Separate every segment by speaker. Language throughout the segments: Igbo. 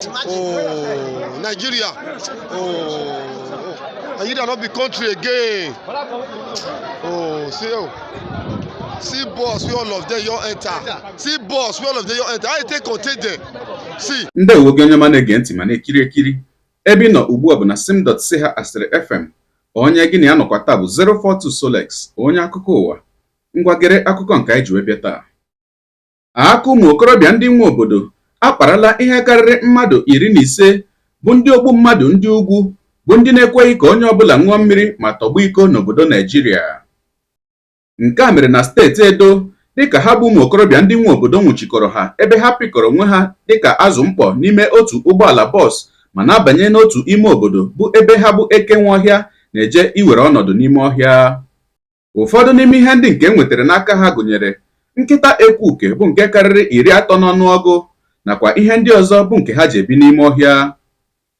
Speaker 1: Oh, Nigeria. Oh, Nigeria not be country again. Oh, see boss, we all of them you enter. See boss, we all of them you enter. I take contain them. See.
Speaker 2: Ndị uwe onye ma na-ege ntị ma na-ekiri ekiri. Ebe ị nọ ugbu a bụ na sim.ch asịrị FM. Onye gị na ya nọkwa taa bụ 042 Solex, onye akụkọ ụwa. Ngwagere akụkọ nke anyị ji wee bịa taa. Aka ụmụ okorobịa ndị nwe obodo akparala ihe karịrị mmadụ 15 bụ ndị ogbu mmadụ ndị ugwu bụ ndị na-ekweghị ka onye ọbụla ṅụọ mmiri ma tọgbọ iko n'obodo Naijiria. Nke a mere na steeti Edo dịka ha bụ ụmụ okorobịa ndị nwe obodo nwụchikọrọ ha ebe ha pịkọrọ onwe ha dịka azụ mkpọ n'ime otu ụgbọala bọs ma na-abanye n'otu ime obodo bụ ebe ha bụ eke nwe ọhịa na-eje iwere ọnọdụ n'ime ọhịa. Ụfọdụ n'ime ihe ndị nke nwetara n'aka ha gụnyere nkịta ekwuke bụ nke karịrị 30 n'ọnụọgụ nakwa ihe ndị ọzọ bụ nke ha ji ebi n'ime ọhịa.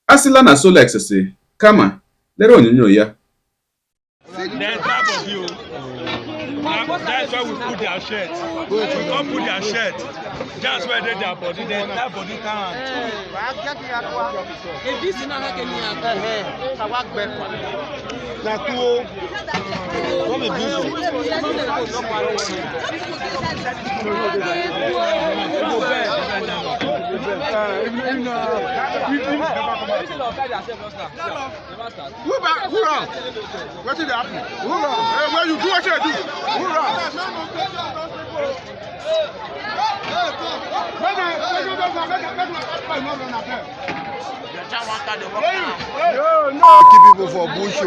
Speaker 2: A sịla na Solex si kama lere onyonyo ya.
Speaker 3: That's why we put their shirt. We don't put their shirt. That's why they their body. They that body can't.
Speaker 4: If this is not happening,
Speaker 1: Where you do what you do? Keep people for bush.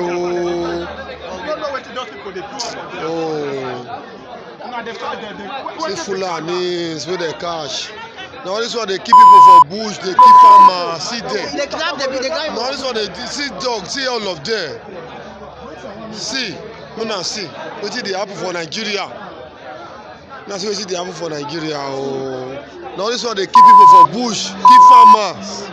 Speaker 1: See Fulanis with the cash. Now this one they keep people for bush, they keep farmers, see them. Now this one they see dogs, see all of them. See, now see, what did they happen for Nigeria? Now see what they happen for Nigeria. Oh, now this one they keep people for bush, keep farmers.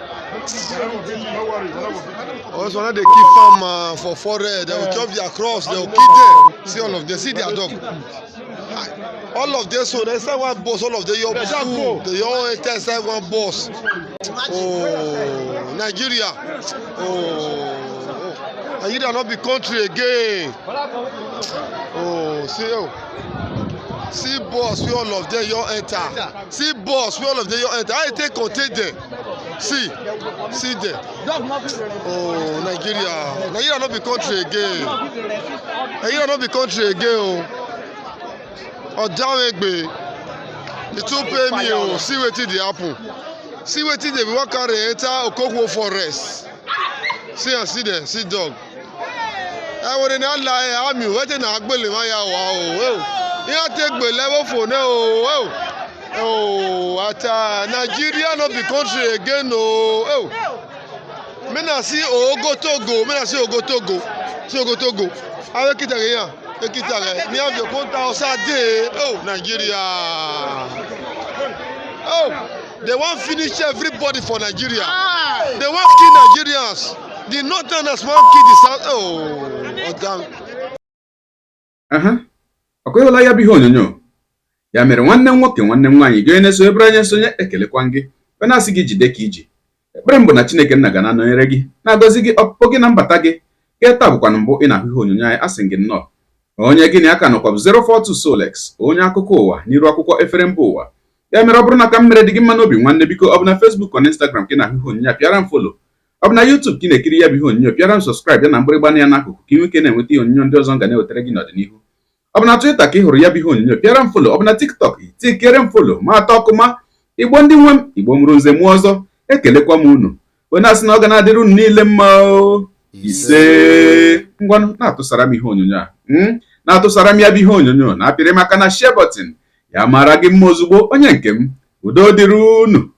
Speaker 1: Oh, this one they keep farmers for forest. They will chop their crops, they will kill them. See all of them, see their dog. All of them, so they say one boss, all of them, your food, they all enter one boss. Oh, Nigeria. Oh, Nigeria not be country again. Oh, see boss, we all of them, you enter. See boss, we all of them, you enter. I take contain them. See them. Oh, Nigeria not be country again. Nigeria not be country again. Oh, down egbe. The two pay me. Oh, see what did happen. See what did they walk out enter Okoko forest. See them, see dog. I want to lie. I'm you. What in Agbele Maya? Wow. You take the level for now. Oh, at Nigeria not be country again. Oh. Me na see Ogo Togo. Me na see Ogo Togo. See Ogo Togo. I will get again. Me have the contact day. Oh, Nigeria. Oh, they want finish everybody for Nigeria. They want kill Nigerians. The Northerners want kill the South. Oh,
Speaker 2: damn. Ọkụhụla ya bụ ihe onyonyo. Ya mere nwanne m nwoke nwanne m nwaanyị gị na-eso ebere anya nsonye ekelekwa gị. Ọ na-asị gị jide ka iji. Ekpere mbụ na Chineke nna ga na-anọnyere gị, na-agọzi gị ọpụpụ gị na mbata gị. Gị taa bụkwa mbụ ị na-ahụ ihe onyonyo anyị asị gị nnọọ. Onye gị na aka nọkwa bụ 042 Solex, onye akụkọ ụwa n'iru akwụkwọ efere mba ụwa. Ya mere ọ bụrụ na ka mmere dị gị mma n'obi nwanne biko ọ bụ na Facebook na Instagram ka ị na-ahụ ihe onyonyo pịara m follow. Ọ bụ na YouTube ka ị na-ekiri ya bụ ihe onyonyo pịara m subscribe ya na mgbịrịgba ya n'akụkụ ka ị nwee ike na-enweta ihe onyonyo ndị ọzọ ga na-ewetara gị n'ọdịnihu. Ọ bụ na Twitter ka ị hụrụ ya bụ ihe onyonyo pịara m follow. Ọ bụ na TikTok tikere m follow ma atọ ọkụma Igbo ndị nwe m Igbo mụrụ nze mụọ ọzọ ekelekwa m unu. Onye asị na ọ ga na-adịrị unu niile mma ise ngwanụ na-atụsara m ihe onyonyo a na-atụsara m ya bụ ihe onyonyo na-apịrị maka na share button ya mara gị mma ozugbo onye nke m udo dịrị unu.